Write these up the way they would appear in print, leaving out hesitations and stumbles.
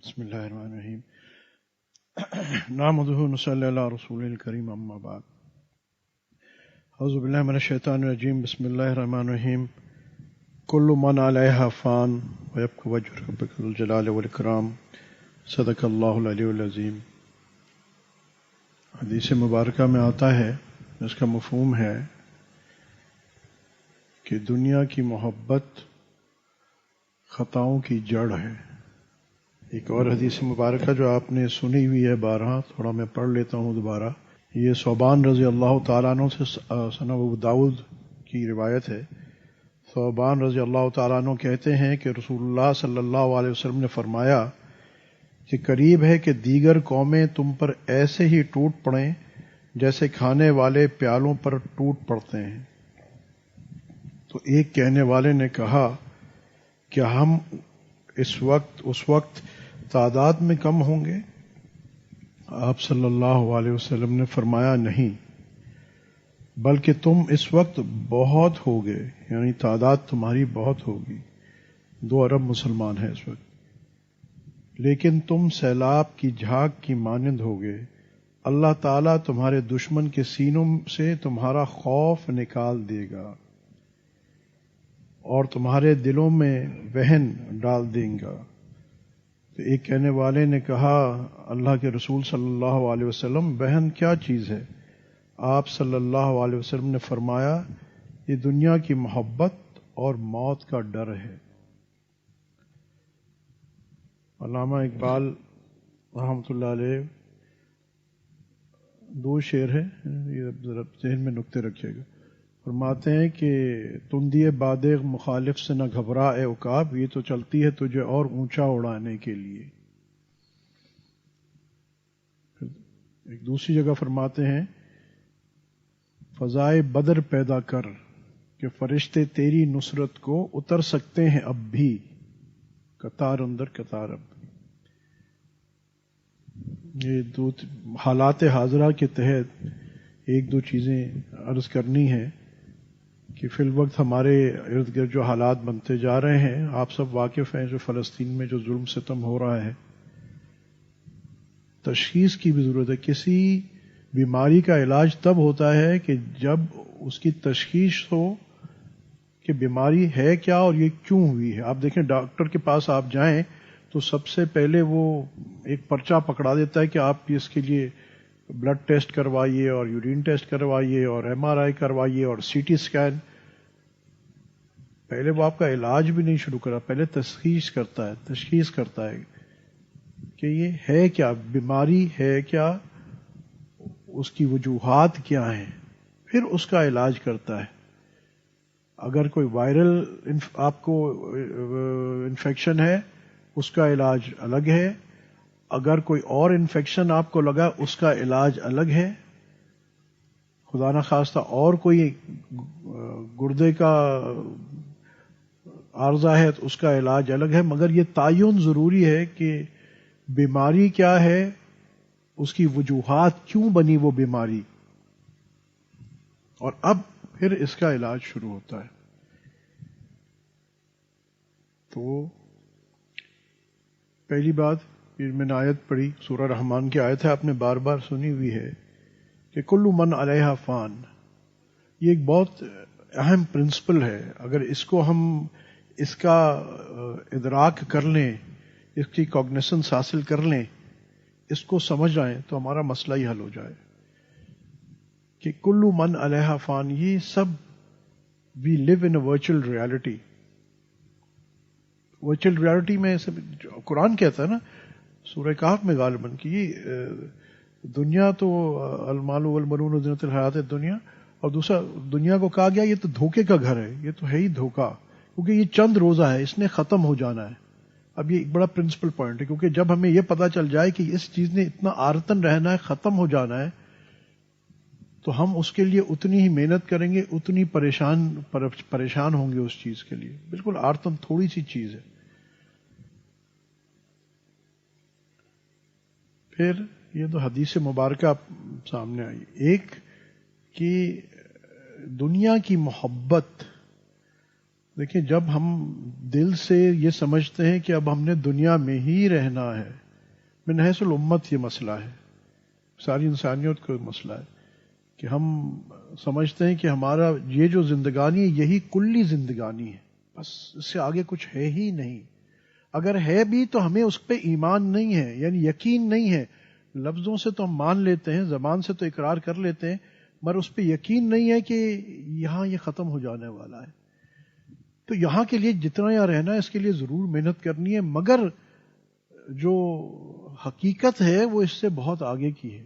بسم اللہ الرحمن الرحیم نحمدہ ونصلی علی رسول الکریم اما بعد اعوذ باللہ من الشیطان الرجیم بسم اللہ الرحمن الرحیم کل من علیہا فان ویبقى وجہ ربک ذو الجلال والاکرام صدق اللہ العلی العظیم۔ حدیث مبارکہ میں آتا ہے، اس کا مفہوم ہے کہ دنیا کی محبت خطاؤں کی جڑ ہے۔ ایک اور حدیث مبارکہ جو آپ نے سنی ہوئی ہے بارہا، تھوڑا میں پڑھ لیتا ہوں دوبارہ۔ یہ ثوبان رضی اللہ تعالیٰ عنہ سے سنن ابو داؤد کی روایت ہے۔ ثوبان رضی اللہ تعالیٰ عنہ کہتے ہیں کہ رسول اللہ صلی اللہ علیہ وسلم نے فرمایا کہ قریب ہے کہ دیگر قومیں تم پر ایسے ہی ٹوٹ پڑیں جیسے کھانے والے پیالوں پر ٹوٹ پڑتے ہیں۔ تو ایک کہنے والے نے کہا کہ ہم اس وقت تعداد میں کم ہوں گے؟ آپ صلی اللہ علیہ وسلم نے فرمایا نہیں، بلکہ تم اس وقت بہت ہوگے، یعنی تعداد تمہاری بہت ہوگی، 2 ارب مسلمان ہیں اس وقت، لیکن تم سیلاب کی جھاگ کی مانند ہوگے۔ اللہ تعالیٰ تمہارے دشمن کے سینوں سے تمہارا خوف نکال دے گا اور تمہارے دلوں میں وہن ڈال دیں گا۔ تو ایک کہنے والے نے کہا، اللہ کے رسول صلی اللہ علیہ وسلم، وہن کیا چیز ہے؟ آپ صلی اللہ علیہ وسلم نے فرمایا، یہ دنیا کی محبت اور موت کا ڈر ہے۔ علامہ اقبال رحمۃ اللہ علیہ 2 شعر ہیں، یہ ذرا ذہن میں نقطے رکھیے گا۔ فرماتے ہیں کہ تندیے بادغ مخالف سے نہ گھبرا اے عقاب، یہ تو چلتی ہے تجھے اور اونچا اڑانے کے لیے۔ ایک دوسری جگہ فرماتے ہیں، فضائے بدر پیدا کر کہ فرشتے تیری نصرت کو اتر سکتے ہیں اب بھی، قطار اندر قطار اب بھی۔ یہ 2 حالات حاضرہ کے تحت 1-2 چیزیں عرض کرنی ہے کہ فی الوقت ہمارے ارد گرد جو حالات بنتے جا رہے ہیں، آپ سب واقف ہیں، جو فلسطین میں جو ظلم ستم ہو رہا ہے، تشخیص کی بھی ضرورت ہے۔ کسی بیماری کا علاج تب ہوتا ہے کہ جب اس کی تشخیص ہو کہ بیماری ہے کیا اور یہ کیوں ہوئی ہے۔ آپ دیکھیں، ڈاکٹر کے پاس آپ جائیں تو سب سے پہلے وہ ایک پرچہ پکڑا دیتا ہے کہ آپ اس کے لیے بلڈ ٹیسٹ کروائیے اور یورین ٹیسٹ کروائیے اور MRI کروائیے اور CT اسکین۔ پہلے وہ آپ کا علاج بھی نہیں شروع کرا، پہلے تشخیص کرتا ہے کہ یہ ہے کیا، بیماری ہے کیا، اس کی وجوہات کیا ہیں، پھر اس کا علاج کرتا ہے۔ اگر کوئی وائرل آپ کو انفیکشن ہے، اس کا علاج الگ ہے۔ اگر کوئی اور انفیکشن آپ کو لگا، اس کا علاج الگ ہے۔ خدا نخواستہ اور کوئی گردے کا عارضہ ہے تو اس کا علاج الگ ہے، مگر یہ تعین ضروری ہے کہ بیماری کیا ہے، اس کی وجوہات کیوں بنی وہ بیماری، اور اب پھر اس کا علاج شروع ہوتا ہے۔ تو پہلی بات، میں نے آیت پڑھی، سورہ رحمان کی آیت ہے، آپ نے بار بار سنی ہوئی ہے کہ کل من علیہا فان۔ یہ ایک بہت اہم پرنسپل ہے۔ اگر اس کو ہم اس کا ادراک کر لیں، اس کی کوگنیسنس حاصل کر لیں، اس کو سمجھ آئیں تو ہمارا مسئلہ ہی حل ہو جائے کہ کل من علیہا فان۔ یہ سب we live in a virtual reality. Virtual reality میں قرآن کہتا ہے نا، سورہ کہف میں غالباً کہ دنیا تو المال والبنون زینۃ الحیات الدنیا، اور دوسرا دنیا کو کہا گیا یہ تو دھوکے کا گھر ہے، یہ تو ہے ہی دھوکہ، کیونکہ یہ چند روزہ ہے، اس نے ختم ہو جانا ہے۔ اب یہ ایک بڑا پرنسپل پوائنٹ ہے، کیونکہ جب ہمیں یہ پتہ چل جائے کہ اس چیز نے اتنا آرتن رہنا ہے، ختم ہو جانا ہے، تو ہم اس کے لیے اتنی ہی محنت کریں گے، اتنی پریشان ہوں گے اس چیز کے لیے۔ بالکل آرتن تھوڑی سی چیز ہے۔ پھر یہ تو حدیث مبارکہ سامنے آئی، ایک کہ دنیا کی محبت دیکھیں جب ہم دل سے یہ سمجھتے ہیں کہ اب ہم نے دنیا میں ہی رہنا ہے، من حیث الامت یہ مسئلہ ہے، ساری انسانیت کا مسئلہ ہے کہ ہم سمجھتے ہیں کہ ہمارا یہ جو زندگانی ہے یہی کلی زندگانی ہے، بس اس سے آگے کچھ ہے ہی نہیں. اگر ہے بھی تو ہمیں اس پہ ایمان نہیں ہے، یعنی یقین نہیں ہے. لفظوں سے تو ہم مان لیتے ہیں، زبان سے تو اقرار کر لیتے ہیں، مگر اس پہ یقین نہیں ہے کہ یہاں یہ ختم ہو جانے والا ہے. تو یہاں کے لیے جتنا یہاں رہنا ہے اس کے لیے ضرور محنت کرنی ہے، مگر جو حقیقت ہے وہ اس سے بہت آگے کی ہے.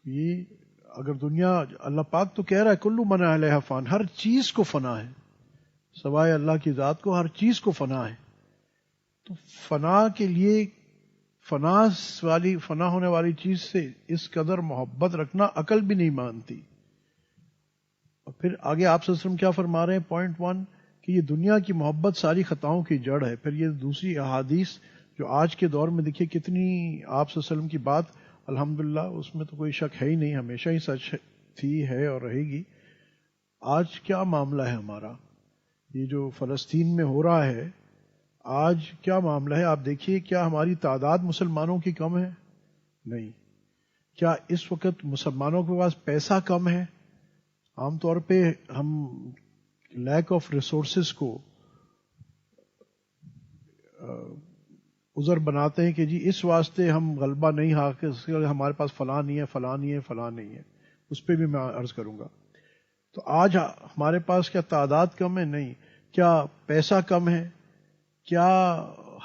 یہ اگر دنیا، اللہ پاک تو کہہ رہا ہے کلو من علیہا فان، ہر چیز کو فنا ہے، سوائے اللہ کی ذات کو ہر چیز کو فنا ہے. تو فنا کے لیے فنا ہونے والی چیز سے اس قدر محبت رکھنا عقل بھی نہیں مانتی. اور پھر آگے آپ صلی اللہ علیہ وسلم کیا فرما رہے ہیں، پوائنٹ 1 کہ یہ دنیا کی محبت ساری خطاؤں کی جڑ ہے. پھر یہ دوسری احادیث جو آج کے دور میں دیکھیے کتنی آپ صلی اللہ علیہ وسلم کی بات الحمدللہ اس میں تو کوئی شک ہے ہی نہیں، ہمیشہ ہی سچ تھی، ہے اور رہے گی. آج کیا معاملہ ہے ہمارا، یہ جو فلسطین میں ہو رہا ہے آج کیا معاملہ ہے؟ آپ دیکھیے کیا ہماری تعداد مسلمانوں کی کم ہے؟ نہیں. کیا اس وقت مسلمانوں کے پاس پیسہ کم ہے؟ عام طور پہ ہم لیک آف ریسورسز کو عذر بناتے ہیں کہ جی اس واسطے ہم غلبہ نہیں حاصل، ہمارے پاس فلاں نہیں ہے، فلاں نہیں ہے، فلاں نہیں ہے. اس پہ بھی میں عرض کروں گا. تو آج ہمارے پاس کیا تعداد کم ہے؟ نہیں. کیا پیسہ کم ہے؟ کیا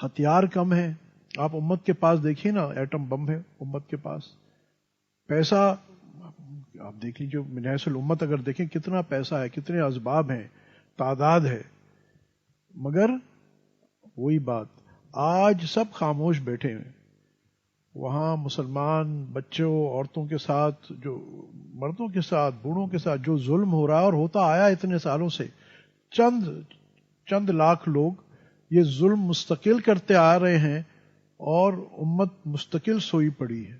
ہتھیار کم ہے؟ آپ امت کے پاس دیکھیے نا، ایٹم بم ہے امت کے پاس. پیسہ آپ دیکھ لیجیے، من حیث الامت اگر دیکھیں کتنا پیسہ ہے، کتنے اسباب ہیں، تعداد ہے، مگر وہی بات آج سب خاموش بیٹھے ہیں. وہاں مسلمان بچوں عورتوں کے ساتھ، جو مردوں کے ساتھ، بوڑھوں کے ساتھ جو ظلم ہو رہا ہے اور ہوتا آیا اتنے سالوں سے، چند لاکھ لوگ یہ ظلم مستقل کرتے آ رہے ہیں اور امت مستقل سوئی پڑی ہے.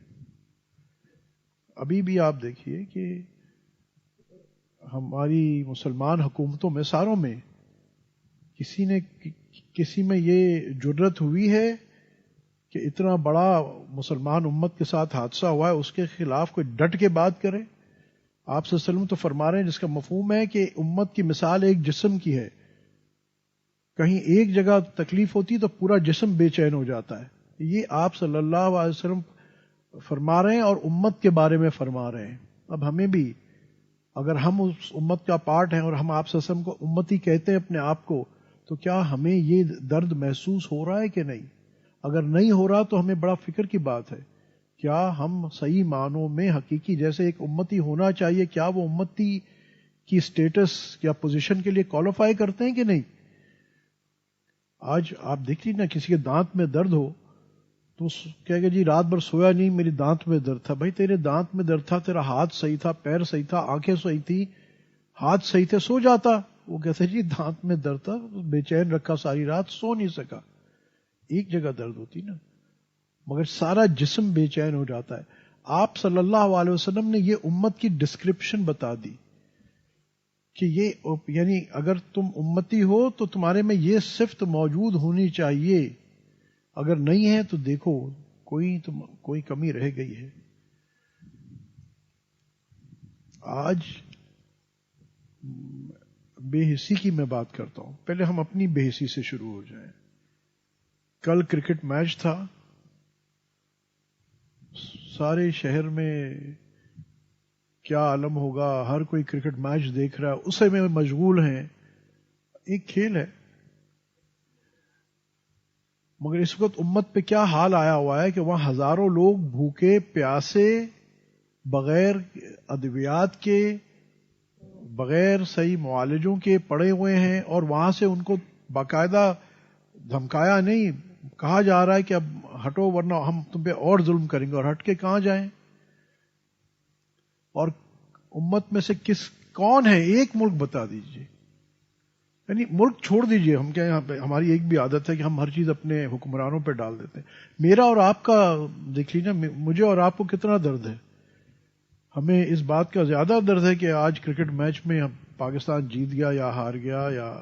ابھی بھی آپ دیکھیے کہ ہماری مسلمان حکومتوں میں ساروں میں کسی میں یہ جرت ہوئی ہے کہ اتنا بڑا مسلمان امت کے ساتھ حادثہ ہوا ہے اس کے خلاف کوئی ڈٹ کے بات کرے؟ آپ صلی اللہ علیہ وسلم تو فرما رہے ہیں جس کا مفہوم ہے کہ امت کی مثال ایک جسم کی ہے، کہیں ایک جگہ تکلیف ہوتی تو پورا جسم بے چین ہو جاتا ہے. یہ آپ صلی اللہ علیہ وسلم فرما رہے ہیں اور امت کے بارے میں فرما رہے ہیں. اب ہمیں بھی اگر ہم اس امت کا پارٹ ہیں اور ہم آپ صلی اللہ علیہ وسلم کو امتی کہتے ہیں اپنے آپ کو، تو کیا ہمیں یہ درد محسوس ہو رہا ہے کہ نہیں؟ اگر نہیں ہو رہا تو ہمیں بڑا فکر کی بات ہے. کیا ہم صحیح معنوں میں حقیقی جیسے ایک امتی ہونا چاہیے، کیا وہ امتی کی سٹیٹس یا پوزیشن کے لیے کوالیفائی کرتے ہیں کہ نہیں؟ آج آپ دیکھ لیجیے نا، کسی کے دانت میں درد ہو تو کہے گا جی رات بھر سویا نہیں، میری دانت میں درد تھا. بھائی تیرے دانت میں درد تھا، تیرا ہاتھ صحیح تھا، پیر صحیح تھا، آنکھیں صحیح تھی، ہاتھ صحیح تھے، سو جاتا. وہ کہتے جی دانت میں درد تھا، بے چین رکھا ساری رات، سو نہیں سکا. ایک جگہ درد ہوتی نا، مگر سارا جسم بے چین ہو جاتا ہے. آپ صلی اللہ علیہ وسلم نے یہ امت کی ڈسکرپشن بتا دی کہ یہ یعنی اگر تم امتی ہو تو تمہارے میں یہ صفت موجود ہونی چاہیے، اگر نہیں ہے تو دیکھو کوئی کمی رہ گئی ہے. آج بے حسی کی میں بات کرتا ہوں، پہلے ہم اپنی بے حسی سے شروع ہو جائیں. کل کرکٹ میچ تھا، سارے شہر میں کیا عالم ہوگا، ہر کوئی کرکٹ میچ دیکھ رہا ہے، اسے میں مشغول ہیں. ایک کھیل ہے، مگر اس وقت امت پہ کیا حال آیا ہوا ہے کہ وہاں ہزاروں لوگ بھوکے پیاسے، بغیر ادویات کے، بغیر صحیح معالجوں کے پڑے ہوئے ہیں، اور وہاں سے ان کو باقاعدہ دھمکایا نہیں، کہا جا رہا ہے کہ اب ہٹو ورنہ ہم تم پہ اور ظلم کریں گے. اور ہٹ کے کہاں جائیں؟ اور امت میں سے کون ہے؟ ایک ملک بتا دیجئے. یعنی ملک چھوڑ دیجئے، ہم کیا یہاں پہ ہماری ایک بھی عادت ہے کہ ہم ہر چیز اپنے حکمرانوں پہ ڈال دیتے ہیں. میرا اور آپ کا دیکھ لیجیے، مجھے اور آپ کو کتنا درد ہے. ہمیں اس بات کا زیادہ درد ہے کہ آج کرکٹ میچ میں پاکستان جیت گیا یا ہار گیا، یا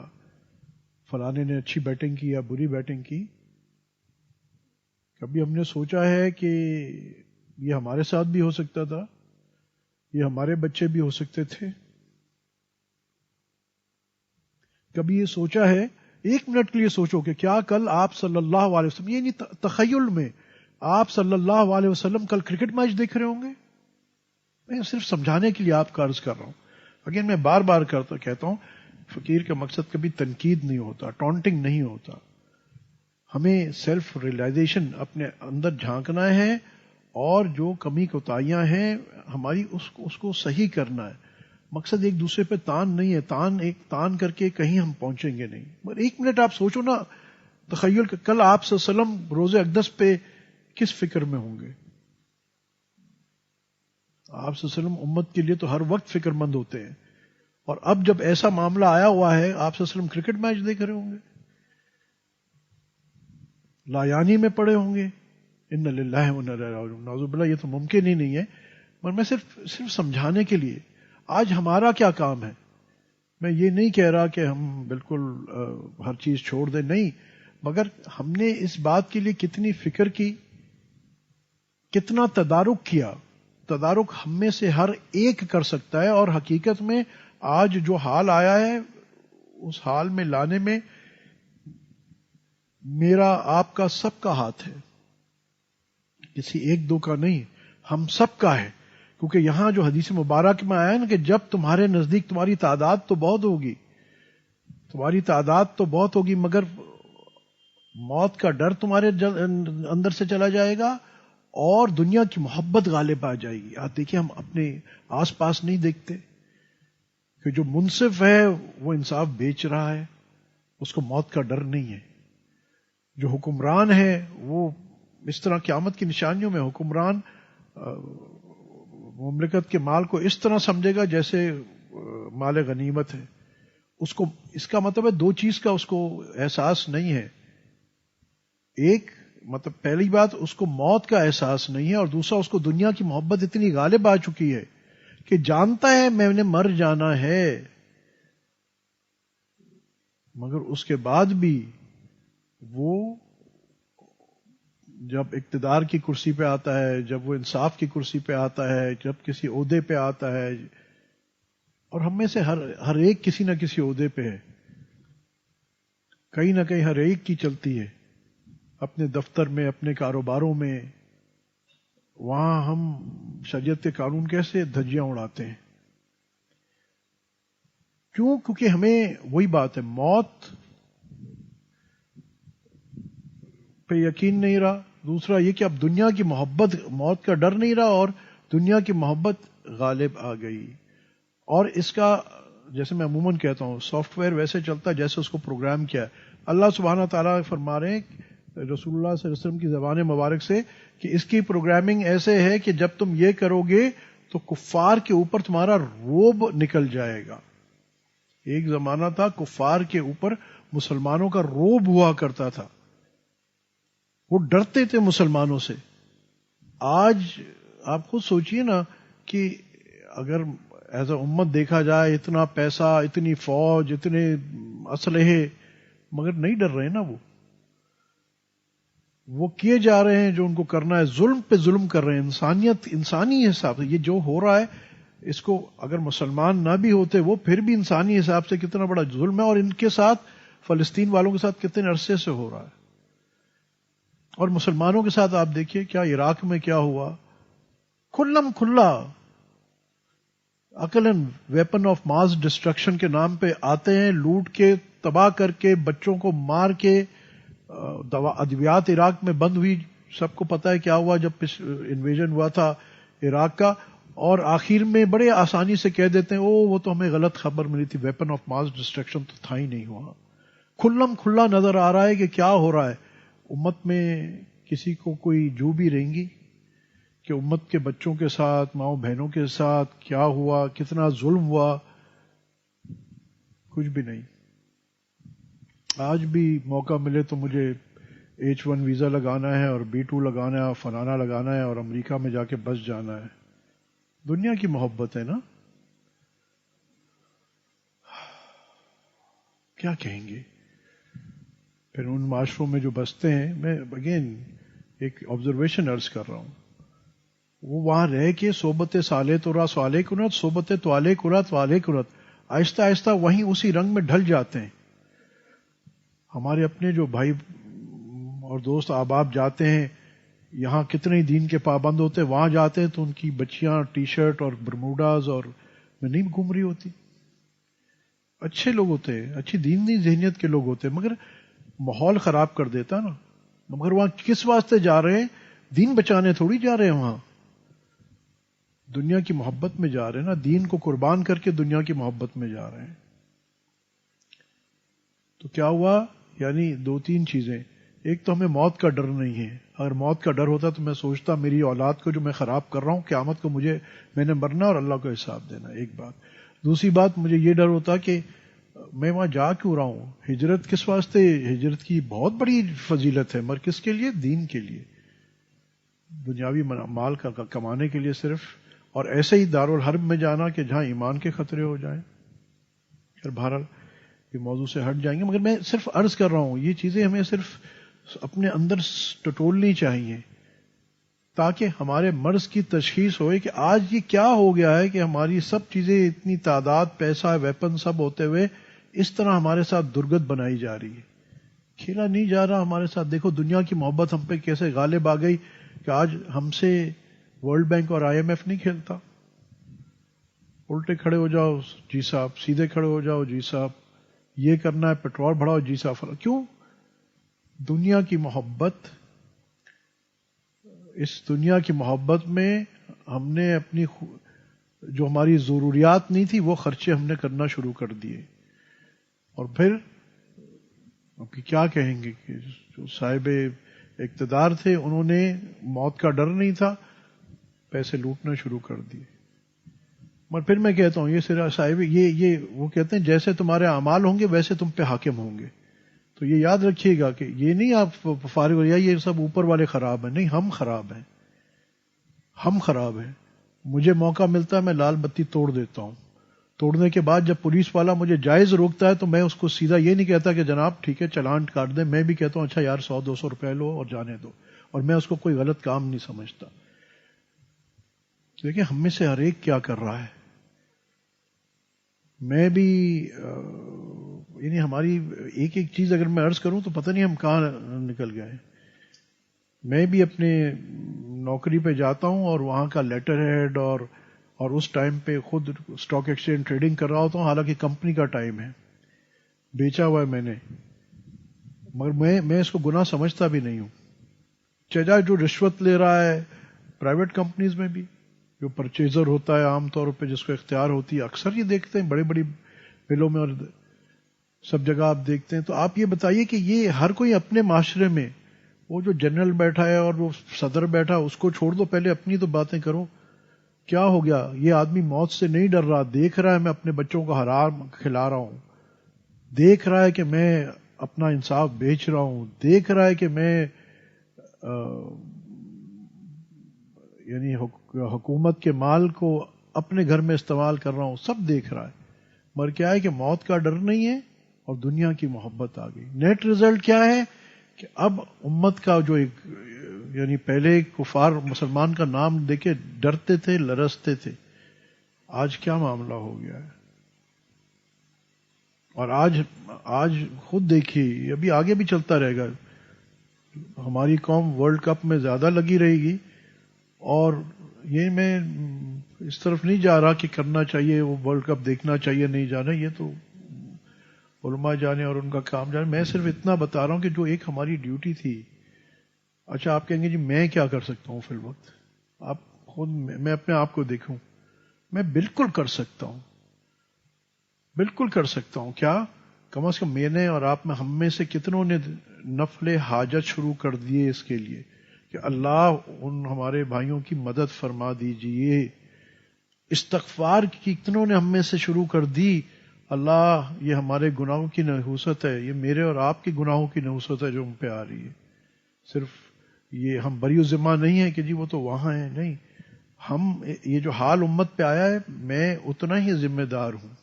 فلانے نے اچھی بیٹنگ کی یا بری بیٹنگ کی. کبھی ہم نے سوچا ہے کہ یہ ہمارے ساتھ بھی ہو سکتا تھا، یہ ہمارے بچے بھی ہو سکتے تھے؟ کبھی یہ سوچا ہے، ایک منٹ کے لیے سوچو کہ کیا کل آپ صلی اللہ علیہ وسلم، یہ نہیں تخیل میں، آپ صلی اللہ علیہ وسلم کل کرکٹ میچ دیکھ رہے ہوں گے؟ میں صرف سمجھانے کے لیے آپ کا عرض کر رہا ہوں. اگین میں بار بار کہتا ہوں، فقیر کا مقصد کبھی تنقید نہیں ہوتا، ٹونٹنگ نہیں ہوتا. ہمیں سیلف ریئلائزیشن اپنے اندر جھانکنا ہے، اور جو کمی کوتاہیاں ہیں ہماری اس کو صحیح کرنا ہے. مقصد ایک دوسرے پہ تان نہیں ہے، تان کر کے کہیں ہم پہنچیں گے نہیں. مگر ایک منٹ آپ سوچو نا، تخیل کہ کل آپ صلی اللہ علیہ وسلم روز اقدس پہ کس فکر میں ہوں گے؟ آپ صلی اللہ علیہ وسلم امت کے لیے تو ہر وقت فکر مند ہوتے ہیں، اور اب جب ایسا معاملہ آیا ہوا ہے، آپ صلی اللہ علیہ وسلم کرکٹ میچ دیکھ رہے ہوں گے، لایانی میں پڑے ہوں گے. ان للہ و انا الیہ راجعون. نعوذ باللہ، یہ تو ممکن ہی نہیں ہے. مگر میں صرف سمجھانے کے لیے، آج ہمارا کیا کام ہے؟ میں یہ نہیں کہہ رہا کہ ہم بالکل ہر چیز چھوڑ دیں، نہیں، مگر ہم نے اس بات کے لیے کتنی فکر کی، کتنا تدارک کیا. تدارک ہم میں سے ہر ایک کر سکتا ہے، اور حقیقت میں آج جو حال آیا ہے اس حال میں لانے میں میرا آپ کا سب کا ہاتھ ہے، کسی ایک دو کا نہیں، ہم سب کا ہے. کیونکہ یہاں جو حدیث مبارک میں آیا ہے نا کہ جب تمہارے نزدیک تمہاری تعداد تو بہت ہوگی، مگر موت کا ڈر تمہارے اندر سے چلا جائے گا، اور دنیا کی محبت غالب آ جائے گی. آپ دیکھیں، ہم اپنے آس پاس نہیں دیکھتے کہ جو منصف ہے وہ انصاف بیچ رہا ہے، اس کو موت کا ڈر نہیں ہے. جو حکمران ہے وہ اس طرح قیامت کی نشانیوں میں حکمران مملکت کے مال کو اس طرح سمجھے گا جیسے مال غنیمت ہے. اس کا مطلب ہے دو چیز کا اس کو احساس نہیں ہے. ایک مطلب پہلی بات، اس کو موت کا احساس نہیں ہے، اور دوسرا اس کو دنیا کی محبت اتنی غالب آ چکی ہے کہ جانتا ہے میں نے مر جانا ہے، مگر اس کے بعد بھی وہ جب اقتدار کی کرسی پہ آتا ہے، جب وہ انصاف کی کرسی پہ آتا ہے، جب کسی عہدے پہ آتا ہے، اور ہم میں سے ہر ایک کسی نہ کسی عہدے پہ ہے، کہیں نہ کہیں ہر ایک کی چلتی ہے، اپنے دفتر میں، اپنے کاروباروں میں. وہاں ہم شریعت کے قانون کیسے دھجیاں اڑاتے ہیں؟ کیوں؟ کیونکہ ہمیں وہی بات ہے، موت پہ یقین نہیں رہا. دوسرا یہ کہ اب دنیا کی محبت، موت کا ڈر نہیں رہا، اور دنیا کی محبت غالب آ گئی. اور اس کا، جیسے میں عموماً کہتا ہوں، سافٹ ویئر ویسے چلتا ہے جیسے اس کو پروگرام کیا ہے. اللہ سبحانہ تعالیٰ فرما رہے ہیں رسول اللہ صلی اللہ علیہ وسلم کی زبان مبارک سے کہ اس کی پروگرامنگ ایسے ہے کہ جب تم یہ کرو گے تو کفار کے اوپر تمہارا روب نکل جائے گا. ایک زمانہ تھا کفار کے اوپر مسلمانوں کا روب ہوا کرتا تھا، وہ ڈرتے تھے مسلمانوں سے. آج آپ خود سوچئے نا کہ اگر ایز اے امت دیکھا جائے، اتنا پیسہ، اتنی فوج، اتنے اسلحے، مگر نہیں ڈر رہے نا. وہ کیے جا رہے ہیں جو ان کو کرنا ہے، ظلم پہ ظلم کر رہے ہیں. انسانی حساب سے یہ جو ہو رہا ہے، اس کو اگر مسلمان نہ بھی ہوتے وہ پھر بھی انسانی حساب سے کتنا بڑا ظلم ہے، اور ان کے ساتھ فلسطین والوں کے ساتھ کتنے عرصے سے ہو رہا ہے. اور مسلمانوں کے ساتھ آپ دیکھیے کیا عراق میں کیا ہوا، کھلم کھلا عقلاً ویپن آف ماس ڈسٹرکشن کے نام پہ آتے ہیں، لوٹ کے، تباہ کر کے، بچوں کو مار کے. ادویات عراق میں بند ہوئی، سب کو پتا ہے کیا ہوا جب انویژن ہوا تھا عراق کا. اور آخر میں بڑے آسانی سے کہہ دیتے ہیں وہ تو ہمیں غلط خبر ملی تھی، ویپن آف ماس ڈسٹرکشن تو تھا ہی نہیں ہوا. کھلم کھلا نظر آ رہا ہے کہ کیا ہو رہا ہے. امت میں کسی کو کوئی جو بھی رہیں گی کہ امت کے بچوں کے ساتھ، ماؤں بہنوں کے ساتھ کیا ہوا، کتنا ظلم ہوا؟ کچھ بھی نہیں. آج بھی موقع ملے تو مجھے H1 ویزا لگانا ہے، اور B2 لگانا ہے، اور فلانا لگانا ہے، اور امریکہ میں جا کے بس جانا ہے. دنیا کی محبت ہے نا. کیا کہیں گے پھر ان معاشروں میں جو بستے ہیں. میں اگین ایک آبزرویشن عرض کر رہا ہوں. وہ وہاں رہ کے صحبت سالے تورا سوالے کنت، صحبت توالے کرت والے کرت، آہستہ آہستہ وہیں اسی رنگ میں ڈھل جاتے ہیں. ہمارے اپنے جو بھائی اور دوست احباب جاتے ہیں، یہاں کتنے ہی دین کے پابند ہوتے ہیں، وہاں جاتے ہیں تو ان کی بچیاں ٹی شرٹ اور برموڈاز اور میں نہیں گھوم رہی ہوتی. اچھے لوگ ہوتے ہیں، اچھی دینی ذہنیت کے لوگ ہوتے ہیں، مگر ماحول خراب کر دیتا نا. مگر وہاں کس واسطے جا رہے ہیں؟ دین بچانے تھوڑی جا رہے ہیں، وہاں دنیا کی محبت میں جا رہے ہیں نا. دین کو قربان کر کے دنیا کی محبت میں جا رہے ہیں. تو کیا ہوا؟ یعنی دو تین چیزیں. ایک تو ہمیں موت کا ڈر نہیں ہے. اگر موت کا ڈر ہوتا تو میں سوچتا میری اولاد کو جو میں خراب کر رہا ہوں، قیامت کو میں نے مرنا اور اللہ کو حساب دینا. ایک بات. دوسری بات، مجھے یہ ڈر ہوتا کہ میں وہاں جا کیوں رہا ہوں؟ ہجرت کس واسطے؟ ہجرت کی بہت بڑی فضیلت ہے، مگر کس کے لیے؟ دین کے لیے، دنیاوی مال کا کمانے کے لیے صرف. اور ایسے ہی دارالحرب میں جانا کہ جہاں ایمان کے خطرے ہو جائیں. پھر بہرحال یہ موضوع سے ہٹ جائیں گے، مگر میں صرف عرض کر رہا ہوں یہ چیزیں ہمیں صرف اپنے اندر ٹٹولنی چاہیے تاکہ ہمارے مرض کی تشخیص ہوئے کہ آج یہ کیا ہو گیا ہے کہ ہماری سب چیزیں، اتنی تعداد، پیسہ، ویپن سب ہوتے ہوئے اس طرح ہمارے ساتھ درگت بنائی جا رہی ہے. کھیلا نہیں جا رہا ہمارے ساتھ. دیکھو دنیا کی محبت ہم پہ کیسے غالب آ گئی کہ آج ہم سے ورلڈ بینک اور IMF نہیں کھیلتا. الٹے کھڑے ہو جاؤ جی صاحب، سیدھے کھڑے ہو جاؤ جی صاحب، یہ کرنا ہے پیٹرول بڑھاؤ جی صاحب. کیوں؟ دنیا کی محبت. اس دنیا کی محبت میں ہم نے اپنی جو ہماری ضروریات نہیں تھی وہ خرچے ہم نے کرنا شروع کر دیے. اور پھر اب کیا کہیں گے کہ جو صاحب اقتدار تھے انہوں نے موت کا ڈر نہیں تھا، پیسے لوٹنا شروع کر دیے. مگر پھر میں کہتا ہوں یہ صرف صاحب یہ وہ کہتے ہیں جیسے تمہارے اعمال ہوں گے ویسے تم پہ حاکم ہوں گے. تو یہ یاد رکھیے گا کہ یہ نہیں آپ فارغ ہو جائے یہ سب اوپر والے خراب ہیں. نہیں، ہم خراب ہیں، ہم خراب ہیں. مجھے موقع ملتا ہے میں لال بتی توڑ دیتا ہوں. توڑنے کے بعد جب پولیس والا مجھے جائز روکتا ہے تو میں اس کو سیدھا یہ نہیں کہتا کہ جناب ٹھیک ہے چلان کاٹ دیں. میں بھی کہتا ہوں اچھا یار 100-200 روپے لو اور جانے دو. اور میں اس کو کوئی غلط کام نہیں سمجھتا. دیکھیں ہم میں سے ہر ایک کیا کر رہا ہے. میں بھی یعنی ہماری ایک ایک چیز اگر میں عرض کروں تو پتہ نہیں ہم کہاں نکل گئے. میں بھی اپنے نوکری پہ جاتا ہوں اور وہاں کا لیٹر ہیڈ اور اس ٹائم پہ خود اسٹاک ایکسچینج ٹریڈنگ کر رہا ہوتا ہوں، حالانکہ کمپنی کا ٹائم ہے، بیچا ہوا ہے میں نے، مگر میں اس کو گناہ سمجھتا بھی نہیں ہوں. چاہے جو رشوت لے رہا ہے پرائیویٹ کمپنیز میں بھی، جو پرچیزر ہوتا ہے عام طور پہ جس کو اختیار ہوتی ہے، اکثر یہ دیکھتے ہیں بڑی بڑی بلوں میں اور سب جگہ آپ دیکھتے ہیں. تو آپ یہ بتائیے کہ یہ ہر کوئی اپنے معاشرے میں، وہ جو جنرل بیٹھا ہے اور وہ صدر بیٹھا اس کو چھوڑ دو، پہلے اپنی تو باتیں کرو. کیا ہو گیا؟ یہ آدمی موت سے نہیں ڈر رہا، دیکھ رہا ہے میں اپنے بچوں کو حرام کھلا رہا ہوں، دیکھ رہا ہے کہ میں اپنا انصاف بیچ رہا ہوں، دیکھ رہا ہے کہ میں یعنی حکومت کے مال کو اپنے گھر میں استعمال کر رہا ہوں، سب دیکھ رہا ہے. مگر کیا ہے کہ موت کا ڈر نہیں ہے اور دنیا کی محبت آ گئی. نیٹ رزلٹ کیا ہے کہ اب امت کا جو ایک یعنی پہلے کفار مسلمان کا نام دے کے ڈرتے تھے، لرزتے تھے، آج کیا معاملہ ہو گیا ہے. اور آج خود دیکھیے، ابھی آگے بھی چلتا رہے گا. ہماری قوم ورلڈ کپ میں زیادہ لگی رہے گی. اور یہ میں اس طرف نہیں جا رہا کہ کرنا چاہیے، وہ ورلڈ کپ دیکھنا چاہیے نہیں جانا، یہ تو علماء جانے اور ان کا کام جانے. میں صرف اتنا بتا رہا ہوں کہ جو ایک ہماری ڈیوٹی تھی. اچھا آپ کہیں گے جی میں کیا کر سکتا ہوں فی الوقت؟ آپ خود میں اپنے آپ کو دیکھوں، میں بالکل کر سکتا ہوں، بالکل کر سکتا ہوں. کیا؟ کم از کم میں نے اور آپ میں ہم میں سے کتنوں نے نفل حاجت شروع کر دیے اس کے لیے کہ اللہ ان ہمارے بھائیوں کی مدد فرما دیجئے. استغفار کی کتنوں نے ہم میں سے شروع کر دی. اللہ یہ ہمارے گناہوں کی نحوست ہے، یہ میرے اور آپ کے گناہوں کی نحوست ہے جو ہم پہ آ رہی ہے. صرف یہ ہم بری ذمہ نہیں ہے کہ جی وہ تو وہاں ہیں، نہیں، یہ جو حال امت پہ آیا ہے، میں اتنا ہی ذمہ دار ہوں.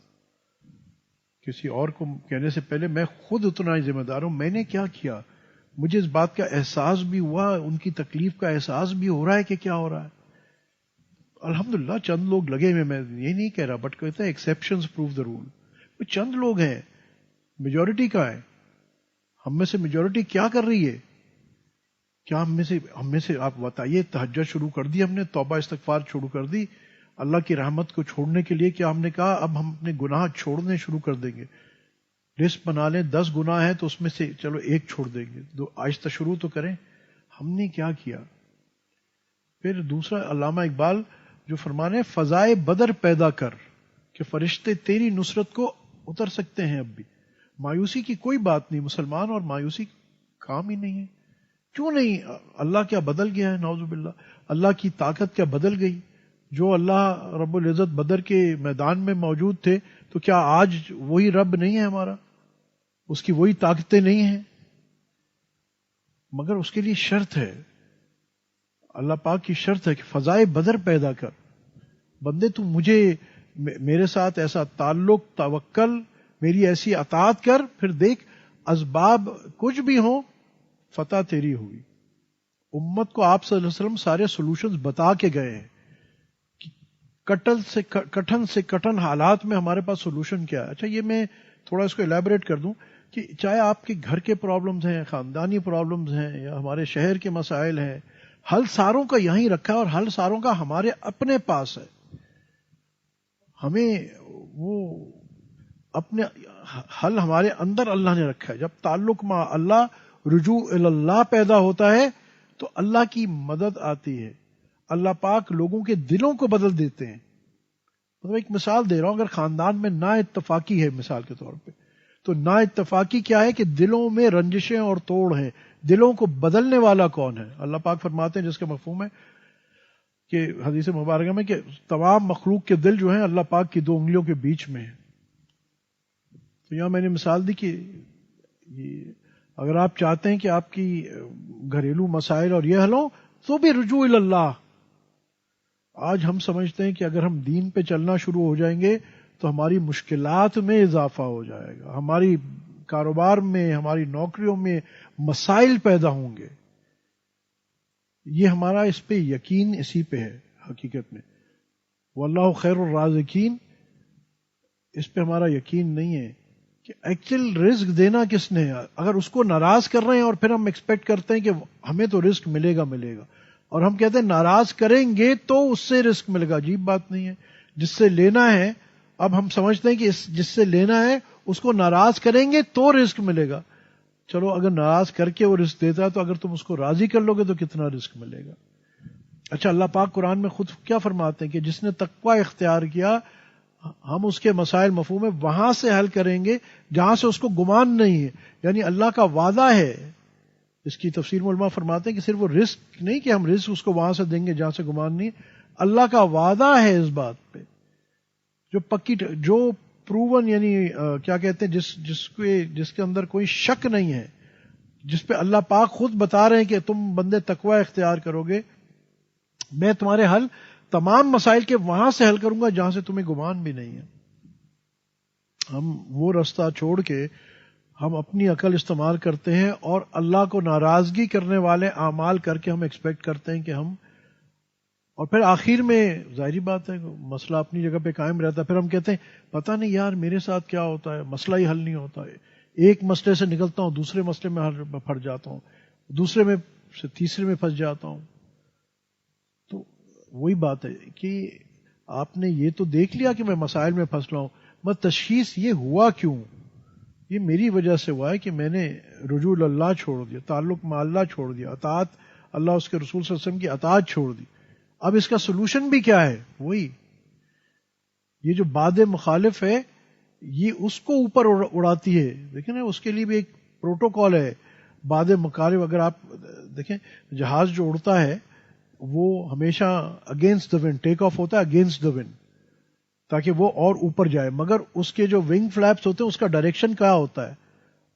کسی اور کو کہنے سے پہلے میں خود اتنا ہی ذمہ دار ہوں. میں نے کیا کیا؟ مجھے اس بات کا احساس بھی ہوا، ان کی تکلیف کا احساس بھی ہو رہا ہے کہ کیا ہو رہا ہے. الحمدللہ چند لوگ لگے ہوئے، میں یہ نہیں کہہ رہا، بٹ کہتے ہیں ایکسیپشنز پروو دا رول. وہ چند لوگ ہیں، میجورٹی کا ہے. ہم میں سے میجورٹی کیا کر رہی ہے؟ کیا ہم میں سے آپ بتائیے، تہجد شروع کر دی ہم نے، توبہ استغفار شروع کر دی اللہ کی رحمت کو چھوڑنے کے لیے؟ کیا ہم نے کہا اب ہم اپنے گناہ چھوڑنے شروع کر دیں گے؟ لسٹ بنا لیں، 10 گناہ ہیں تو اس میں سے چلو 1 چھوڑ دیں گے، آہستہ شروع تو کریں. ہم نے کیا کیا؟ پھر دوسرا علامہ اقبال جو فرمانے فضائے بدر پیدا کر کہ فرشتے تیری نصرت کو اتر سکتے ہیں. اب بھی مایوسی کی کوئی بات نہیں، مسلمان اور مایوسی کام ہی نہیں ہے. کیوں نہیں؟ اللہ کیا بدل گیا ہے؟ نعوذ باللہ. اللہ کی طاقت کیا بدل گئی؟ جو اللہ رب العزت بدر کے میدان میں موجود تھے، تو کیا آج وہی رب نہیں ہے ہمارا؟ اس کی وہی طاقتیں نہیں ہیں؟ مگر اس کے لیے شرط ہے، اللہ پاک کی شرط ہے کہ فضائے بدر پیدا کر. بندے تو مجھے، میرے ساتھ ایسا تعلق، توکل، میری ایسی اطاعت کر، پھر دیکھ اسباب کچھ بھی ہوں، فتح تیری ہوگی. امت کو آپ صلی اللہ علیہ وسلم سارے سولوشنز بتا کے گئے ہیں. کٹن سے کٹن حالات میں ہمارے پاس سولوشن کیا ہے. اچھا، یہ میں تھوڑا اس کو الیبوریٹ کر دوں کہ چاہے آپ کے گھر کے پرابلمز ہیں، خاندانی پرابلمز ہیں، یا ہمارے شہر کے مسائل ہیں، حل ساروں کا یہیں رکھا ہے، اور حل ساروں کا ہمارے اپنے پاس ہے. ہمیں وہ اپنے حل ہمارے اندر اللہ نے رکھا ہے. جب تعلق مع اللہ، رجوع اللہ پیدا ہوتا ہے تو اللہ کی مدد آتی ہے. اللہ پاک لوگوں کے دلوں کو بدل دیتے ہیں. مطلب ایک مثال دے رہا ہوں، اگر خاندان میں نا اتفاقی ہے مثال کے طور پہ، تو نا اتفاقی کیا ہے کہ دلوں میں رنجشیں اور توڑ ہیں. دلوں کو بدلنے والا کون ہے؟ اللہ پاک فرماتے ہیں، جس کا مفہوم ہے کہ حدیث مبارکہ میں، کہ تمام مخلوق کے دل جو ہیں اللہ پاک کی 2 انگلیوں کے بیچ میں ہیں. تو یہاں میں نے مثال دی کہ اگر آپ چاہتے ہیں کہ آپ کی گھریلو مسائل اور یہ حل ہوں، تو بھی رجوع اللہ. آج ہم سمجھتے ہیں کہ اگر ہم دین پہ چلنا شروع ہو جائیں گے تو ہماری مشکلات میں اضافہ ہو جائے گا، ہماری کاروبار میں، ہماری نوکریوں میں مسائل پیدا ہوں گے. یہ ہمارا اس پہ یقین اسی پہ ہے حقیقت میں. واللہ خیر الرازقین، اس پہ ہمارا یقین نہیں ہے کہ ایکچوئل رزق دینا کس نے ہے. اگر اس کو ناراض کر رہے ہیں اور پھر ہم ایکسپیکٹ کرتے ہیں کہ ہمیں تو رزق ملے گا، اور ہم کہتے ہیں ناراض کریں گے تو اس سے رزق ملے گا. عجیب بات نہیں ہے؟ جس سے لینا ہے، اب ہم سمجھتے ہیں کہ جس سے لینا ہے اس کو ناراض کریں گے تو رزق ملے گا. چلو اگر ناراض کر کے وہ رزق دیتا ہے تو اگر تم اس کو راضی کر لو گے تو کتنا رزق ملے گا. اچھا، اللہ پاک قرآن میں خود کیا فرماتے ہیں کہ جس نے تقوی اختیار کیا، ہم اس کے مسائل مفہوم ہے وہاں سے حل کریں گے جہاں سے اس کو گمان نہیں ہے. یعنی اللہ کا وعدہ ہے. اس کی تفسیر میں علماء فرماتے ہیں کہ صرف وہ رزق نہیں کہ ہم رزق اس کو وہاں سے دیں گے جہاں سے گمان نہیں، اللہ کا وعدہ ہے اس بات پہ جو پکی، جو پروون، یعنی کیا کہتے ہیں، جس کے اندر کوئی شک نہیں ہے، جس پہ اللہ پاک خود بتا رہے ہیں کہ تم بندے تقوی اختیار کرو گے، میں تمہارے حل تمام مسائل کے وہاں سے حل کروں گا جہاں سے تمہیں گمان بھی نہیں ہے. ہم وہ راستہ چھوڑ کے ہم اپنی عقل استعمال کرتے ہیں اور اللہ کو ناراضگی کرنے والے اعمال کر کے ہم ایکسپیکٹ کرتے ہیں کہ ہم، اور پھر آخر میں ظاہری بات ہے مسئلہ اپنی جگہ پہ قائم رہتا ہے. پھر ہم کہتے ہیں پتہ نہیں یار میرے ساتھ کیا ہوتا ہے، مسئلہ ہی حل نہیں ہوتا ہے. ایک مسئلے سے نکلتا ہوں، دوسرے مسئلے میں پھٹ جاتا ہوں، دوسرے میں سے تیسرے میں پھنس جاتا ہوں. تو وہی بات ہے کہ آپ نے یہ تو دیکھ لیا کہ میں مسائل میں پھنس رہا ہوں، مگر تشخیص یہ ہوا کیوں؟ یہ میری وجہ سے ہوا ہے کہ میں نے رجوع اللہ چھوڑ دیا، تعلق مع اللہ چھوڑ دیا، اطاعت اللہ اس کے رسول صلی اللہ علیہ وسلم کی اطاعت چھوڑ دی. اب اس کا سولوشن بھی کیا ہے؟ وہی یہ جو باد مخالف ہے یہ اس کو اوپر اڑاتی ہے. دیکھیں نا، اس کے لیے بھی ایک پروٹوکول ہے. باد مخالف، اگر آپ دیکھیں جہاز جو اڑتا ہے وہ ہمیشہ against the wind take of ہوتا ہے، اگینسٹ دا ونڈ، تاکہ وہ اور اوپر جائے. مگر اس کے جو ونگ فلیپس ہوتے ہیں اس کا ڈائریکشن کیا ہوتا ہے؟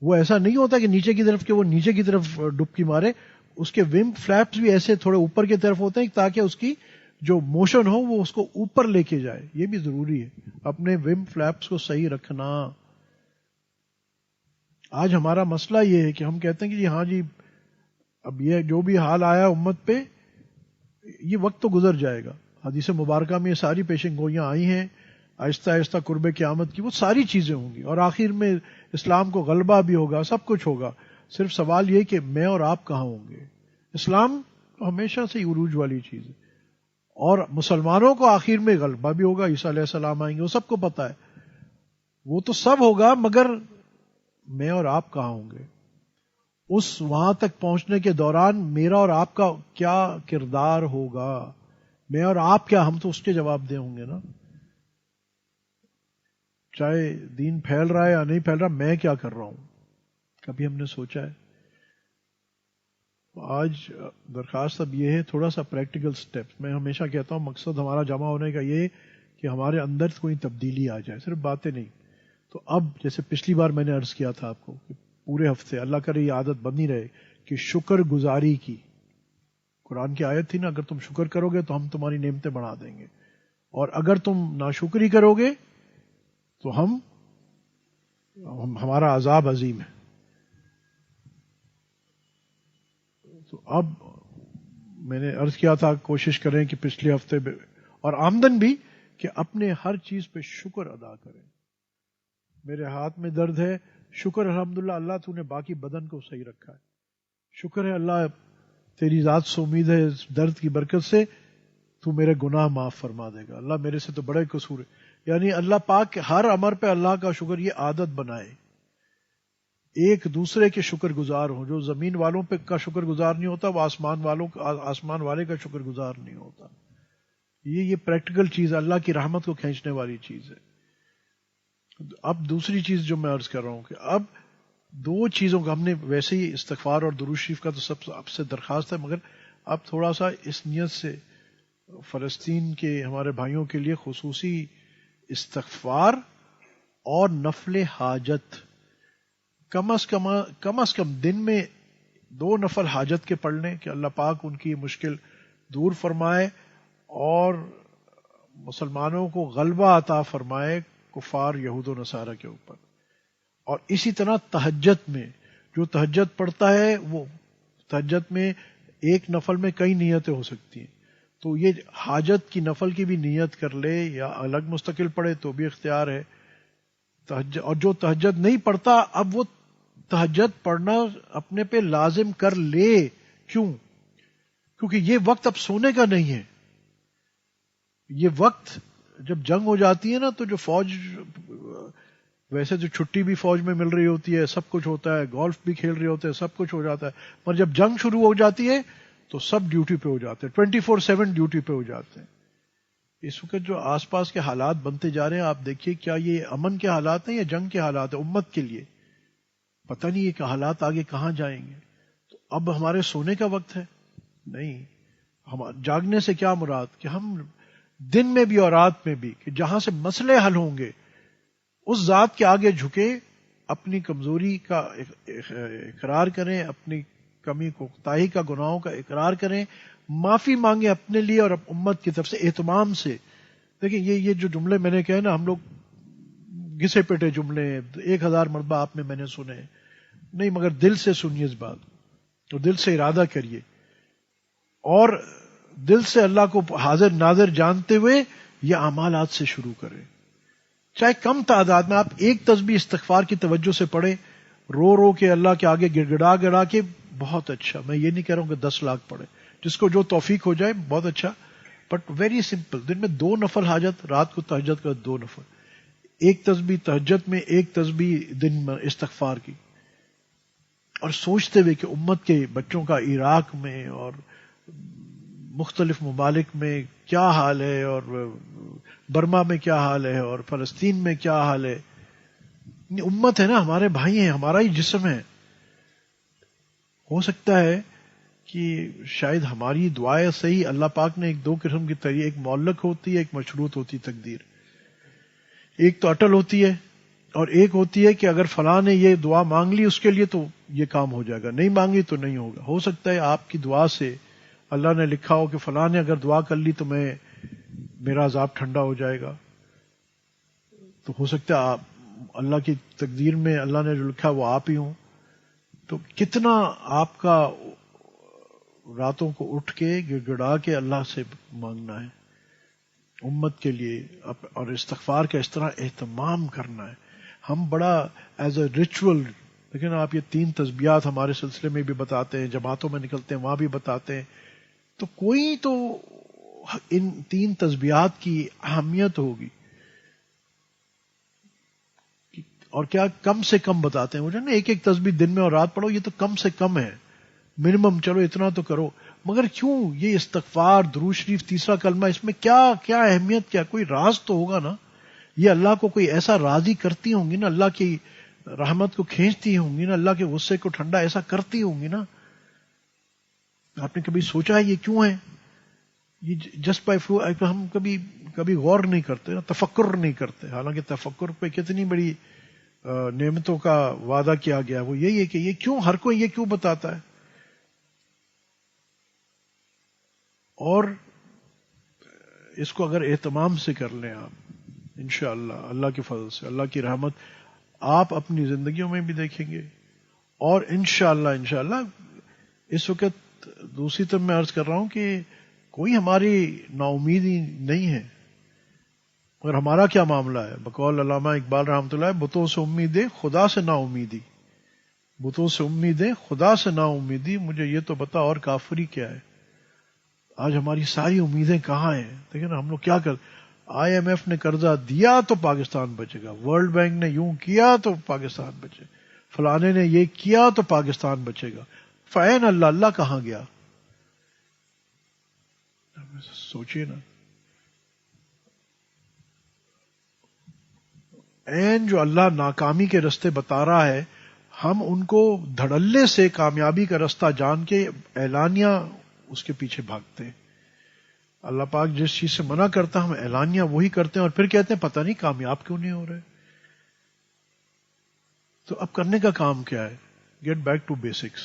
وہ ایسا نہیں ہوتا کہ نیچے کی طرف، کہ وہ نیچے کی طرف ڈبکی مارے. اس کے ونگ فلیپس بھی ایسے تھوڑے اوپر کی طرف ہوتے ہیں تاکہ اس کی جو موشن ہو وہ اس کو اوپر لے کے جائے. یہ بھی ضروری ہے، اپنے وم فلیپس کو صحیح رکھنا. آج ہمارا مسئلہ یہ ہے کہ ہم کہتے ہیں کہ جی ہاں جی اب یہ جو بھی حال آیا امت پہ یہ وقت تو گزر جائے گا. حدیث مبارکہ میں یہ ساری پیشن گوئیاں آئی ہیں، آہستہ آہستہ قرب قیامت کی وہ ساری چیزیں ہوں گی، اور آخر میں اسلام کو غلبہ بھی ہوگا، سب کچھ ہوگا. صرف سوال یہ کہ میں اور آپ کہاں ہوں گے. اسلام ہمیشہ سے عروج والی چیز ہے، اور مسلمانوں کو آخر میں غلبہ بھی ہوگا. عیسیٰ علیہ السلام آئیں گے، وہ سب کو پتا ہے، وہ تو سب ہوگا، مگر میں اور آپ کہاں ہوں گے. اس وہاں تک پہنچنے کے دوران میرا اور آپ کا کیا کردار ہوگا، میں اور آپ کیا، ہم تو اس کے جواب دے ہوں گے نا. چاہے دین پھیل رہا ہے یا نہیں پھیل رہا، میں کیا کر رہا ہوں، کبھی ہم نے سوچا ہے؟ آج درخواست اب یہ ہے تھوڑا سا پریکٹیکل سٹیپس. میں ہمیشہ کہتا ہوں مقصد ہمارا جمع ہونے کا یہ ہے کہ ہمارے اندر کوئی تبدیلی آ جائے، صرف باتیں نہیں. تو اب جیسے پچھلی بار میں نے عرض کیا تھا آپ کو کہ پورے ہفتے اللہ کرے یہ عادت بنی رہے کہ شکر گزاری کی. قرآن کی آیت تھی نا، اگر تم شکر کرو گے تو ہم تمہاری نعمتیں بڑھا دیں گے، اور اگر تم ناشکری کرو گے تو ہمارا عذاب عظیم ہے. تو اب میں نے عرض کیا تھا کوشش کریں کہ پچھلے ہفتے اور آمدن بھی کہ اپنے ہر چیز پہ شکر ادا کریں. میرے ہاتھ میں درد ہے، شکر الحمدللہ اللہ تو نے باقی بدن کو صحیح رکھا ہے. شکر ہے اللہ تیری ذات سے امید ہے اس درد کی برکت سے تو میرے گناہ معاف فرما دے گا. اللہ میرے سے تو بڑے قصور ہے. یعنی اللہ پاک ہر امر پہ اللہ کا شکر یہ عادت بنائے. ایک دوسرے کے شکر گزار ہوں. جو زمین والوں پہ کا شکر گزار نہیں ہوتا وہ آسمان والے کا شکر گزار نہیں ہوتا. یہ پریکٹیکل چیز اللہ کی رحمت کو کھینچنے والی چیز ہے. اب دوسری چیز جو میں عرض کر رہا ہوں کہ اب دو چیزوں کا ہم نے ویسے ہی استغفار اور درود شریف کا تو سب اب سے درخواست ہے، مگر اب تھوڑا سا اس نیت سے فلسطین کے ہمارے بھائیوں کے لیے خصوصی استغفار اور نفل حاجت کم از کم دن میں 2 نفل حاجت کے پڑھ لیں کہ اللہ پاک ان کی مشکل دور فرمائے اور مسلمانوں کو غلبہ عطا فرمائے کفار یہود و نصارہ کے اوپر. اور اسی طرح تہجد میں جو تہجد پڑھتا ہے وہ تہجد میں ایک نفل میں کئی نیتیں ہو سکتی ہیں، تو یہ حاجت کی نفل کی بھی نیت کر لے یا الگ مستقل پڑھے تو بھی اختیار ہے. اور جو تہجد نہیں پڑھتا اب وہ تہجد پڑھنا اپنے پہ لازم کر لے. کیونکہ یہ وقت اب سونے کا نہیں ہے. یہ وقت جب جنگ ہو جاتی ہے نا تو جو فوج، ویسے تو چھٹی بھی فوج میں مل رہی ہوتی ہے، سب کچھ ہوتا ہے، گولف بھی کھیل رہے ہوتے ہیں، سب کچھ ہو جاتا ہے، پر جب جنگ شروع ہو جاتی ہے تو سب ڈیوٹی پہ ہو جاتے ہیں، 24/7 ڈیوٹی پہ ہو جاتے ہیں. اس وقت جو آس پاس کے حالات بنتے جا رہے ہیں آپ دیکھیے، کیا یہ امن کے حالات ہیں یا جنگ کے حالات ہیں امت کے لیے؟ پتہ نہیں یہ کہ حالات آگے کہاں جائیں گے. تو اب ہمارے سونے کا وقت ہے نہیں. ہم جاگنے سے کیا مراد کہ ہم دن میں بھی اور رات میں بھی کہ جہاں سے مسئلے حل ہوں گے اس ذات کے آگے جھکے، اپنی کمزوری کا اقرار کریں، اپنی کمی کوتاہی کا گناہوں کا اقرار کریں، معافی مانگیں اپنے لیے اور امت کی طرف سے اہتمام سے. دیکھیں یہ جو جملے میں نے کہے نا، ہم لوگ گھسے پیٹے جملے 1000 مرتبہ آپ میں نے سنے نہیں، مگر دل سے سنیے اس بات تو دل سے ارادہ کریے اور دل سے اللہ کو حاضر ناظر جانتے ہوئے یہ اعمالات سے شروع کریں. چاہے کم تعداد میں آپ ایک تسبیح استغفار کی توجہ سے پڑھیں، رو کے اللہ کے آگے گڑگڑا کے، بہت اچھا. میں یہ نہیں کہہ رہا ہوں کہ 10 لاکھ پڑھیں، جس کو جو توفیق ہو جائے بہت اچھا، بٹ ویری سمپل. دن میں 2 نفل حاجت، رات کو تہجد کا 2 نفل، ایک تسبیح تہجد میں، ایک تسبیح دن میں استغفار کی. اور سوچتے ہوئے کہ امت کے بچوں کا عراق میں اور مختلف ممالک میں کیا حال ہے، اور برما میں کیا حال ہے، اور فلسطین میں کیا حال ہے. امت ہے نا، ہمارے بھائی ہیں، ہمارا ہی جسم ہے. ہو سکتا ہے کہ شاید ہماری دعائیں صحیح، اللہ پاک نے 2 قسم کی طریقے، ایک معلق ہوتی ہے، ایک مشروط ہوتی تقدیر. ایک تو اٹل ہوتی ہے اور ایک ہوتی ہے کہ اگر فلاں نے یہ دعا مانگ لی اس کے لیے تو یہ کام ہو جائے گا، نہیں مانگی تو نہیں ہوگا. ہو سکتا ہے آپ کی دعا سے اللہ نے لکھا ہو کہ فلاں نے اگر دعا کر لی تو میرا عذاب ٹھنڈا ہو جائے گا، تو ہو سکتا ہے اللہ کی تقدیر میں اللہ نے جو لکھا وہ آپ ہی ہوں. تو کتنا آپ کا راتوں کو اٹھ کے گڑ گڑا کے اللہ سے مانگنا ہے امت کے لیے، اور استغفار کا اس طرح اہتمام کرنا ہے. ہم بڑا ایز اے ریچول، لیکن آپ یہ 3 تسبیحات ہمارے سلسلے میں بھی بتاتے ہیں، جماعتوں میں نکلتے ہیں وہاں بھی بتاتے ہیں، تو کوئی تو ان 3 تسبیحات کی اہمیت ہوگی. اور کیا کم سے کم بتاتے ہیں مجھے نا، ایک تسبیح دن میں اور رات پڑھو، یہ تو کم سے کم ہے، منیمم چلو اتنا تو کرو. مگر کیوں یہ استغفار، درود شریف، تیسرا کلمہ، اس میں کیا اہمیت، کیا کوئی راز تو ہوگا نا؟ یہ اللہ کو کوئی ایسا راضی کرتی ہوں گی نا، اللہ کی رحمت کو کھینچتی ہوں گی نا، اللہ کے غصے کو ٹھنڈا ایسا کرتی ہوں گی نا. آپ نے کبھی سوچا ہے یہ کیوں ہے؟ یہ جسٹ بائی فلو. ہم کبھی غور نہیں کرتے، تفکر نہیں کرتے، حالانکہ تفکر پہ کتنی بڑی نعمتوں کا وعدہ کیا گیا. وہ یہی ہے کہ یہ کیوں، ہر کوئی یہ کیوں بتاتا ہے. اور اس کو اگر اہتمام سے کر لیں آپ، انشاءاللہ اللہ کے فضل سے، اللہ کی رحمت آپ اپنی زندگیوں میں بھی دیکھیں گے. اور انشاءاللہ اس وقت دوسری طرف میں عرض کر رہا ہوں کہ کوئی ہماری نا امیدی نہیں ہے، مگر ہمارا کیا معاملہ ہے؟ بقول علامہ اقبال رحمۃ اللہ، بتوں سے امیدیں خدا سے نا امیدی، بتوں سے امیدیں خدا سے نا امیدی، مجھے یہ تو بتا اور کافری کیا ہے. آج ہماری ساری امیدیں کہاں ہیں؟ دیکھیں نا ہم لوگ کیا کر، IMF نے قرضہ دیا تو پاکستان بچے گا، ورلڈ بینک نے یوں کیا تو پاکستان بچے، فلانے نے یہ کیا تو پاکستان بچے گا. فعین اللہ کہاں گیا؟ سوچئے نا. این جو اللہ ناکامی کے رستے بتا رہا ہے، ہم ان کو دھڑلے سے کامیابی کا رستہ جان کے اعلانیہ اس کے پیچھے بھاگتے ہیں. اللہ پاک جس چیز سے منع کرتا ہم اعلانیہ وہی کرتے ہیں، اور پھر کہتے ہیں پتہ نہیں کامیاب کیوں نہیں ہو رہے. تو اب کرنے کا کام کیا ہے؟ Get back to basics.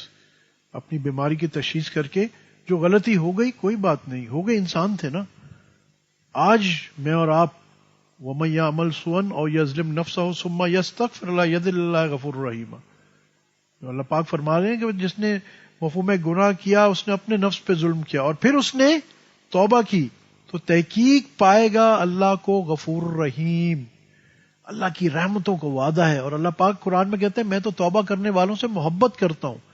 اپنی بیماری کی تشخیص کر کے جو غلطی ہو گئی کوئی بات نہیں، ہو گئے، انسان تھے نا. آج میں اور آپ وَمَن يَعْمَلْ سُوءًا أَوْ يَظْلِمْ نَفْسَهُ ثُمَّ يَسْتَغْفِرْ اللَّهَ يَجِدِ اللَّهَ غَفُورًا رَحِيمًا. اللہ پاک فرما رہے ہیں کہ جس نے مفہوم گناہ کیا، اس نے اپنے نفس پہ ظلم کیا اور پھر اس نے توبہ کی، تو تحقیق پائے گا اللہ کو غفور رحیم. اللہ کی رحمتوں کو وعدہ ہے. اور اللہ پاک قرآن میں کہتے ہیں میں تو توبہ کرنے والوں سے محبت کرتا ہوں.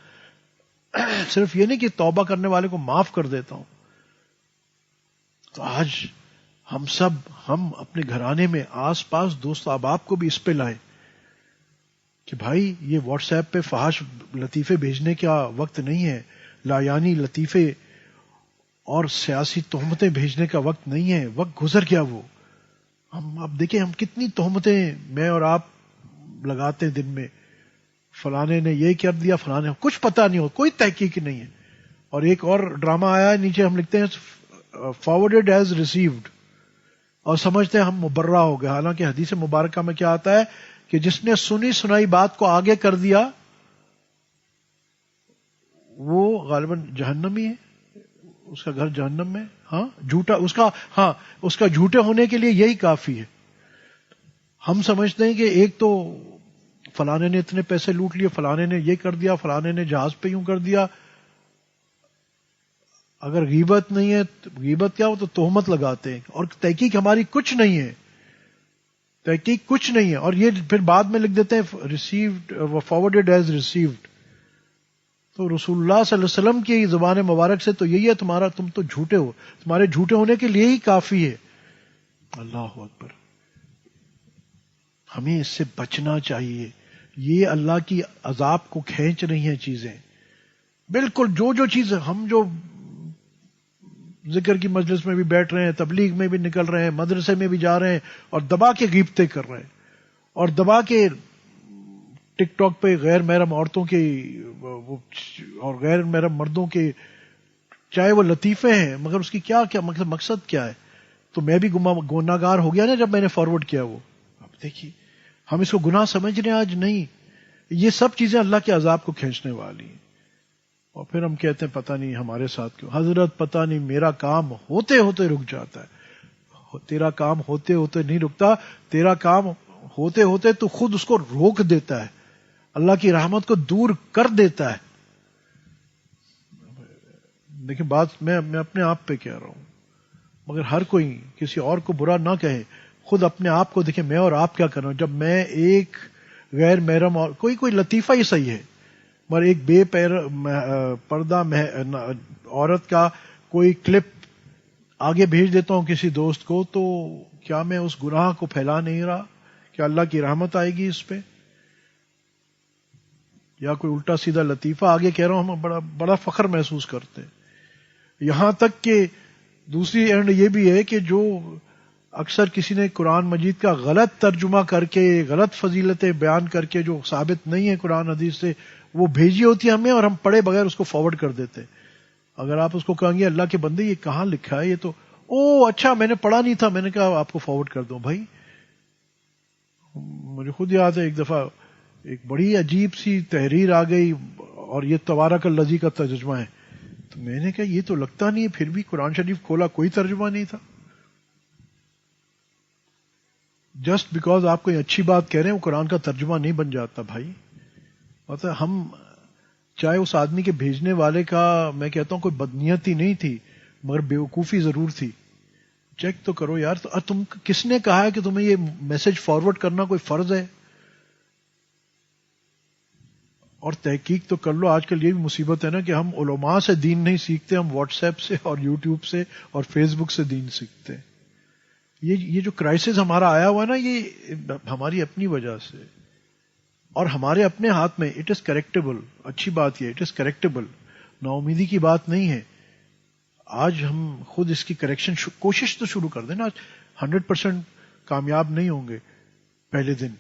صرف یہ نہیں کہ توبہ کرنے والے کو معاف کر دیتا ہوں. تو آج ہم اپنے گھرانے میں آس پاس دوست احباب کو بھی اس پہ لائیں کہ بھائی یہ واٹس ایپ پہ فحش لطیفے بھیجنے کا وقت نہیں ہے، لایانی لطیفے اور سیاسی تہمتیں بھیجنے کا وقت نہیں ہے، وقت گزر گیا وہ. ہم اب دیکھیں ہم کتنی تہمتیں میں اور آپ لگاتے ہیں دن میں، فلانے نے یہ کر دیا، فلانے کچھ پتہ نہیں ہو، کوئی تحقیق نہیں ہے. اور ایک اور ڈرامہ آیا ہے، نیچے ہم لکھتے ہیں فارورڈڈ ایز ریسیوڈ، اور سمجھتے ہیں ہم مبرہ ہو گئے. حالانکہ حدیث مبارکہ میں کیا آتا ہے کہ جس نے سنی سنائی بات کو آگے کر دیا وہ غالباً جہنمی ہے، اس کا گھر جہنم میں. ہاں جھوٹا اس کا جھوٹے ہونے کے لیے یہی کافی ہے. ہم سمجھتے ہیں کہ ایک تو فلانے نے اتنے پیسے لوٹ لیے، فلانے نے یہ کر دیا، فلانے نے جہاز پہ یوں کر دیا. اگر غیبت نہیں ہے، غیبت کیا ہو تو تہمت لگاتے ہیں، اور تحقیق ہماری کچھ نہیں ہے، تحقیق کچھ نہیں ہے. اور یہ پھر بعد میں لکھ دیتے ہیں ریسیوڈ فارورڈڈ ایز ریسیوڈ. تو رسول اللہ صلی اللہ علیہ وسلم کی زبان مبارک سے تو یہی ہے تم تو جھوٹے ہو، تمہارے جھوٹے ہونے کے لیے ہی کافی ہے. اللہ اکبر. ہمیں اس سے بچنا چاہیے. یہ اللہ کی عذاب کو کھینچ رہی ہیں چیزیں. بالکل جو چیز ہم جو ذکر کی مجلس میں بھی بیٹھ رہے ہیں، تبلیغ میں بھی نکل رہے ہیں، مدرسے میں بھی جا رہے ہیں اور دبا کے غیبتیں کر رہے ہیں، اور دبا کے ٹک ٹاک پہ غیر محرم عورتوں کے اور غیر محرم مردوں کے، چاہے وہ لطیفے ہیں مگر اس کی کیا مقصد کیا ہے؟ تو میں بھی گناہگار ہو گیا نا جب میں نے فارورڈ کیا وہ. اب دیکھیے ہم اس کو گناہ سمجھ رہے ہیں آج نہیں. یہ سب چیزیں اللہ کے عذاب کو کھینچنے والی ہیں. اور پھر ہم کہتے ہیں پتہ نہیں ہمارے ساتھ کیوں. حضرت پتہ نہیں میرا کام ہوتے ہوتے رک جاتا ہے. تیرا کام ہوتے ہوتے نہیں رکتا، تیرا کام ہوتے ہوتے تو خود اس کو روک دیتا ہے، اللہ کی رحمت کو دور کر دیتا ہے. دیکھیں بات میں اپنے آپ پہ کہہ رہا ہوں، مگر ہر کوئی کسی اور کو برا نہ کہے، خود اپنے آپ کو دیکھیں. میں اور آپ کیا کر رہا ہوں؟ جب میں ایک غیر محرم اور کوئی لطیفہ ہی صحیح ہے، مگر ایک بے پردہ عورت کا کوئی کلپ آگے بھیج دیتا ہوں کسی دوست کو، تو کیا میں اس گناہ کو پھیلا نہیں رہا؟ کیا اللہ کی رحمت آئے گی اس پہ؟ یا کوئی الٹا سیدھا لطیفہ آگے کہہ رہا ہوں، ہم بڑا فخر محسوس کرتے ہیں. یہاں تک کہ دوسری اینڈ یہ بھی ہے کہ جو اکثر کسی نے قرآن مجید کا غلط ترجمہ کر کے، غلط فضیلتیں بیان کر کے جو ثابت نہیں ہے قرآن حدیث سے، وہ بھیجی ہوتی ہے ہمیں اور ہم پڑھے بغیر اس کو فارورڈ کر دیتے. اگر آپ اس کو کہیں گے اللہ کے بندے یہ کہاں لکھا ہے، یہ تو او اچھا میں نے پڑھا نہیں تھا، میں نے کہا آپ کو فارورڈ کر دوں. بھائی مجھے خود یاد ہے ایک دفعہ ایک بڑی عجیب سی تحریر آ گئی اور یہ تبارک الذی کا ترجمہ ہے، تو میں نے کہا یہ تو لگتا نہیں ہے، پھر بھی قرآن شریف کھولا کوئی ترجمہ نہیں تھا. جسٹ بیکاز آپ کوئی اچھی بات کہہ رہے ہیں وہ قرآن کا ترجمہ نہیں بن جاتا بھائی. مطلب ہم چاہے اس آدمی کے بھیجنے والے کا میں کہتا ہوں کوئی بدنیتی نہیں تھی، مگر بیوقوفی ضرور تھی. چیک تو کرو یار، تم کس نے کہا ہے کہ تمہیں یہ میسج فارورڈ کرنا کوئی فرض ہے؟ اور تحقیق تو کر لو. آج کل یہ بھی مصیبت ہے نا کہ ہم علماء سے دین نہیں سیکھتے، ہم واٹس ایپ سے اور یوٹیوب سے اور فیس بک سے دین سیکھتے ہیں. یہ جو کرائسس ہمارا آیا ہوا ہے نا، یہ ہماری اپنی وجہ سے اور ہمارے اپنے ہاتھ میں. It is correctable. اچھی بات یہ اٹ از کریکٹیبل، نا امیدی کی بات نہیں ہے. آج ہم خود اس کی کریکشن کوشش تو شروع کر دیں نا. 100% کامیاب نہیں ہوں گے پہلے دن،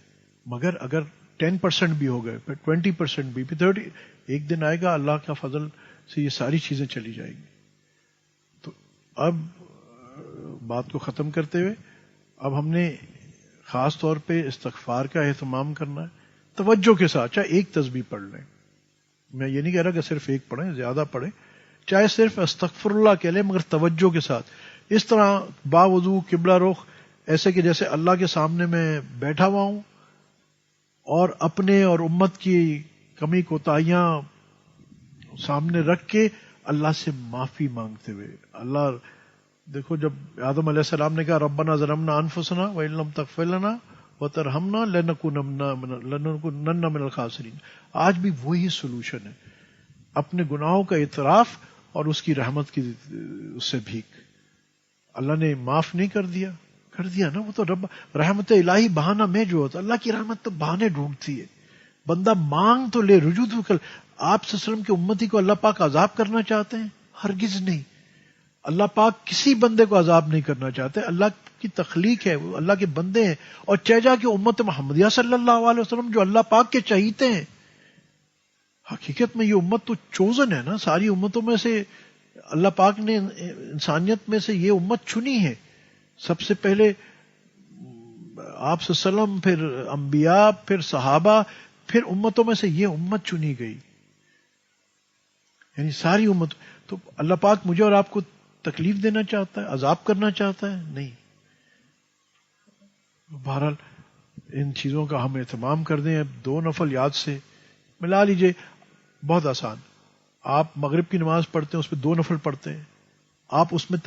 مگر اگر 10% بھی ہو گئے، پھر 20% بھی، پھر 30، ایک دن آئے گا اللہ کا فضل سے یہ ساری چیزیں چلی جائیں گی. تو اب بات کو ختم کرتے ہوئے اب ہم نے خاص طور پہ استغفار کا اہتمام کرنا ہے توجہ کے ساتھ. چاہے ایک تسبیح پڑھ لیں، میں یہ نہیں کہہ رہا کہ صرف ایک پڑھیں، زیادہ پڑھیں، چاہے صرف استغفر اللہ کہہ لیں مگر توجہ کے ساتھ. اس طرح باوضو قبلہ رخ، ایسے کہ جیسے اللہ کے سامنے میں بیٹھا ہوا ہوں اور اپنے اور امت کی کمی کوتاہیاں سامنے رکھ کے اللہ سے معافی مانگتے ہوئے. اللہ دیکھو جب آدم علیہ السلام نے کہا ربنا ظلمنا انفسنا وان لم تغفر لنا وترحمنا لنکونن من الخاسرین. آج بھی وہی سولوشن ہے، اپنے گناہوں کا اعتراف اور اس کی رحمت کی اس سے بھیک. اللہ نے معاف نہیں کر دیا نا، وہ تو رب رحمت الہی بہانہ میں جو ہوتا. اللہ کی رحمت تو بہانے ڈھونڈتی ہے. بندہ مانگ تو لے، رجوع تو کر. آپ صلی اللہ علیہ وسلم کی امتی کو اللہ پاک عذاب کرنا چاہتے ہیں؟ ہرگز نہیں. اللہ پاک کسی بندے کو عذاب نہیں کرنا چاہتے. اللہ کی تخلیق ہے، وہ اللہ کے بندے ہیں. اور چہجا کہ امت محمدیہ صلی اللہ علیہ وسلم جو اللہ پاک کے چہیتے ہیں، حقیقت میں یہ امت تو چوزن ہے نا. ساری امتوں میں سے اللہ پاک نے انسانیت میں سے یہ امت چنی ہے. سب سے پہلے آپ صلی اللہ علیہ وسلم، پھر انبیاء، پھر صحابہ، پھر امتوں میں سے یہ امت چنی گئی، یعنی ساری امت. تو اللہ پاک مجھے اور آپ کو تکلیف دینا چاہتا ہے، عذاب کرنا چاہتا ہے؟ نہیں. بہرحال ان چیزوں کا ہم اہتمام کر دیں. اب 2 نفل یاد سے ملا لیجئے، بہت آسان. آپ مغرب کی نماز پڑھتے ہیں، اس پہ 2 نفل پڑھتے ہیں. آپ اس میں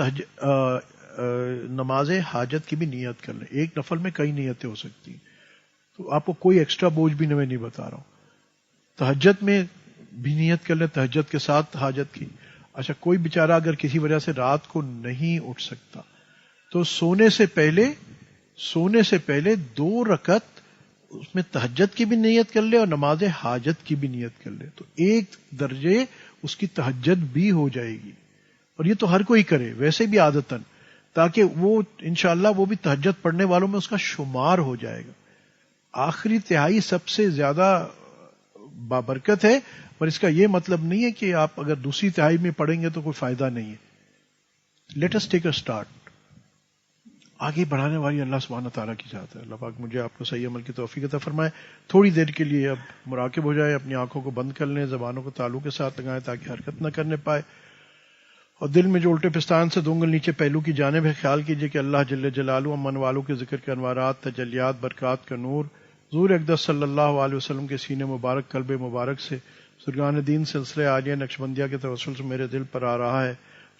نماز حاجت کی بھی نیت کر لیں. ایک نفل میں کئی نیتیں ہو سکتی ہیں، تو آپ کو کوئی ایکسٹرا بوجھ بھی میں نہیں بتا رہا ہوں. تہجد میں بھی نیت کر لیں، تہجد کے ساتھ حاجت کی. اچھا کوئی بیچارہ اگر کسی وجہ سے رات کو نہیں اٹھ سکتا تو سونے سے پہلے 2 رکعت اس میں تہجد کی بھی نیت کر لے اور نماز حاجت کی بھی نیت کر لے، تو 1 درجے اس کی تہجد بھی ہو جائے گی. اور یہ تو ہر کوئی کرے ویسے بھی عادتاً، تاکہ وہ انشاءاللہ وہ بھی تہجد پڑھنے والوں میں اس کا شمار ہو جائے گا. آخری تہائی سب سے زیادہ بابرکت ہے، پر اس کا یہ مطلب نہیں ہے کہ آپ اگر دوسری تہائی میں پڑھیں گے تو کوئی فائدہ نہیں ہے. Let us take a start. آگے بڑھانے والی اللہ سبحانہ تعالیٰ کی ذات ہے. اللہ پاک مجھے آپ کو صحیح عمل کی توفیق عطا فرمائے. تھوڑی دیر کے لیے اب مراقب ہو جائے، اپنی آنکھوں کو بند کر لیں، زبانوں کو تالو کے ساتھ لگائیں تاکہ حرکت نہ کرنے پائے، اور دل میں جو الٹے پستان سے 2 انگل نیچے پہلو کی جانب ہے خیال کیجئے کہ اللہ جل جلالہ امن والوں کے ذکر کے انوارات، تجلیات، برکات کا نور حضور اقدس صلی اللہ علیہ وسلم کے سینے مبارک، قلب مبارک سے بزرگان دین سلسلہ عالیہ نقشبندیہ کے توسل سے میرے دل پر آ رہا ہے،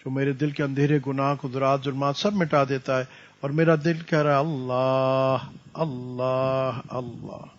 جو میرے دل کے اندھیرے، گناہ، قدرات، ظلمات سب مٹا دیتا ہے، اور میرا دل کہہ رہا ہے اللہ اللہ اللہ.